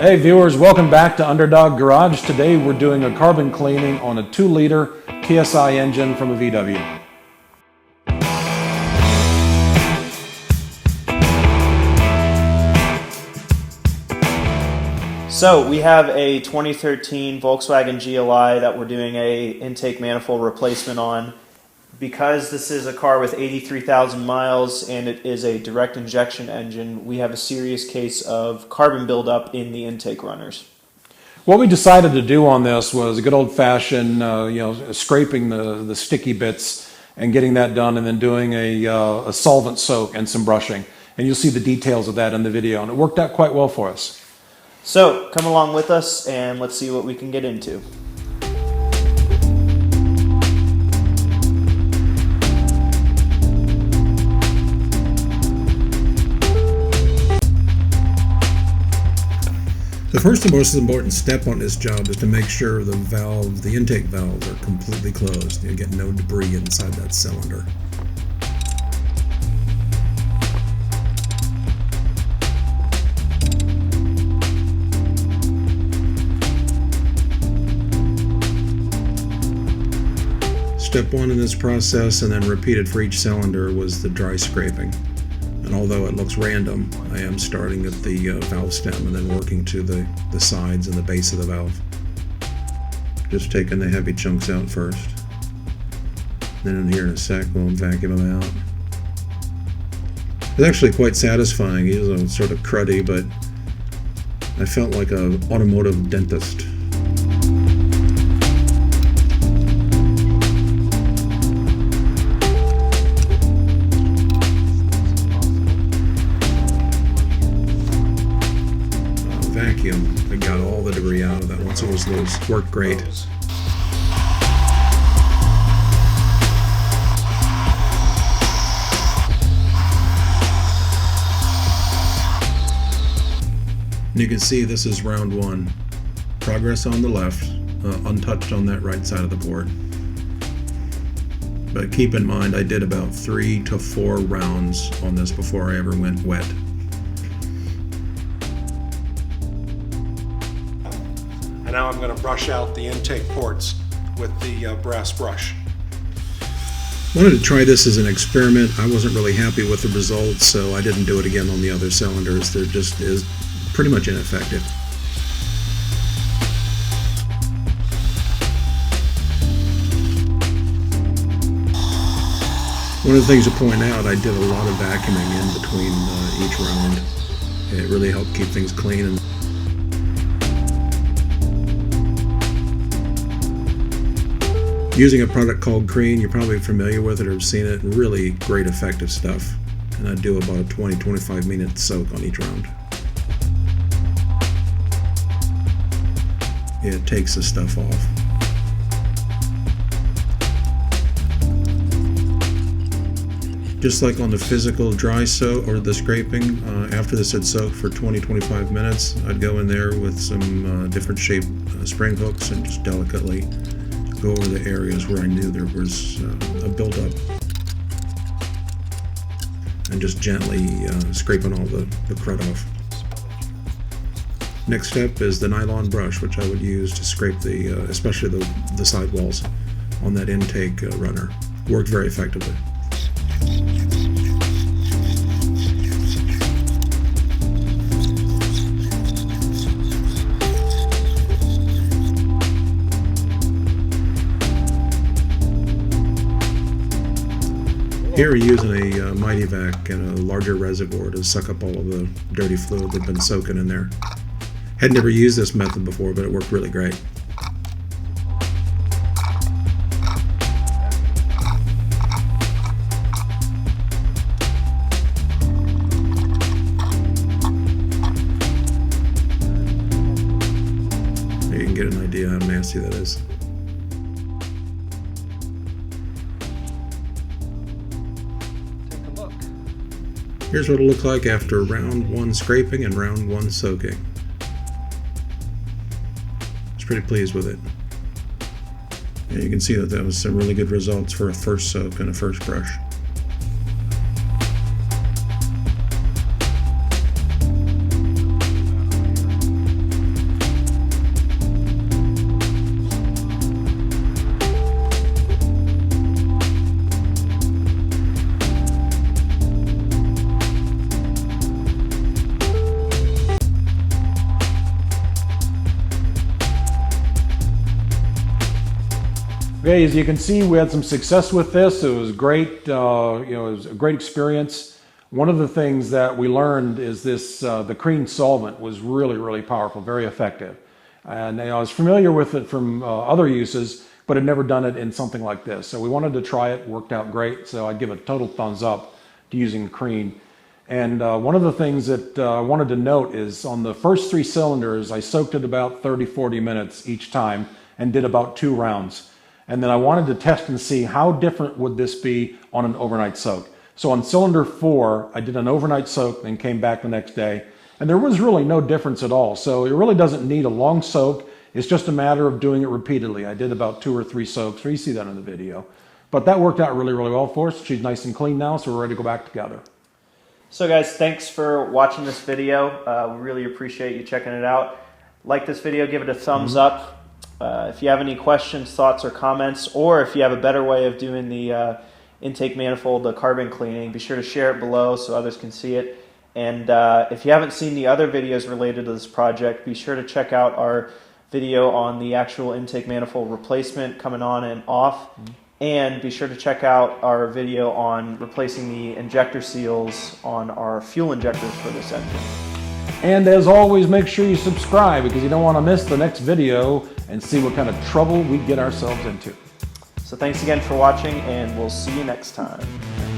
Hey viewers, welcome back to Underdog Garage. Today we're doing a carbon cleaning on a 2-liter TSI engine from a VW. So we have a 2013 Volkswagen GLI that we're doing a intake manifold replacement on. Because this is a car with 83,000 miles and it is a direct injection engine, we have a serious case of carbon buildup in the intake runners. What we decided to do on this was a good old-fashioned, scraping the sticky bits and getting that done, and then doing a solvent soak and some brushing. And you'll see the details of that in the video, and it worked out quite well for us. So come along with us and let's see what we can get into. The first and most important step on this job is to make sure the intake valves are completely closed. You get no debris inside that cylinder. Step one in this process, and then repeated for each cylinder, was the dry scraping. And although it looks random, I am starting at the valve stem and then working to the sides and the base of the valve. Just taking the heavy chunks out first. Then in here in a sec, we'll vacuum them out. It's actually quite satisfying. It is sort of cruddy, but I felt like an automotive dentist. Vacuum. I got all the debris out of that once it was loose. Worked great. And you can see this is round one. Progress on the left, untouched on that right side of the board. But keep in mind, I did about 3 to 4 rounds on this before I ever went wet. And now I'm going to brush out the intake ports with the brass brush. Wanted to try this as an experiment. I wasn't really happy with the results, so I didn't do it again on the other cylinders. They're just pretty much ineffective. One of the things to point out, I did a lot of vacuuming in between each round. It really helped keep things clean. Using a product called Crean, you're probably familiar with it or have seen it. Really great effective stuff. And I do about a 20-25 minute soak on each round. It takes the stuff off. Just like on the physical dry soak or the scraping, after this had soaked for 20-25 minutes, I'd go in there with some different shaped spring hooks and just delicately go over the areas where I knew there was a buildup, and just gently scraping all the crud off. Next step is the nylon brush, which I would use to scrape especially the sidewalls on that intake runner. Worked very effectively. Here we're using a Mighty Vac and a larger reservoir to suck up all of the dirty fluid that's been soaking in there. Had never used this method before, but it worked really great. You can get an idea how nasty that is. Here's what it'll look like after round 1 scraping and round 1 soaking. I was pretty pleased with it. And you can see that was some really good results for a first soak and a first brush. Okay, as you can see, we had some success with this. It was great. It was a great experience. One of the things that we learned is this: the Crane solvent was really, really powerful, very effective. And I was familiar with it from other uses, but had never done it in something like this. So we wanted to try it. Worked out great. So I'd give a total thumbs up to using Crane. And one of the things that I wanted to note is on the first 3 cylinders, I soaked it about 30-40 minutes each time and did about 2 rounds. And then I wanted to test and see how different would this be on an overnight soak. So on cylinder 4, I did an overnight soak and came back the next day. And there was really no difference at all. So it really doesn't need a long soak. It's just a matter of doing it repeatedly. I did about 2 or 3 soaks. You see that in the video. But that worked out really, really well for us. She's nice and clean now, so we're ready to go back together. So guys, thanks for watching this video. We really appreciate you checking it out. Like this video, give it a thumbs up. If you have any questions, thoughts, or comments, or if you have a better way of doing the intake manifold, the carbon cleaning, be sure to share it below so others can see it. And if you haven't seen the other videos related to this project, be sure to check out our video on the actual intake manifold replacement coming on and off. And be sure to check out our video on replacing the injector seals on our fuel injectors for this engine. And as always, make sure you subscribe because you don't want to miss the next video and see what kind of trouble we get ourselves into. So thanks again for watching, and we'll see you next time.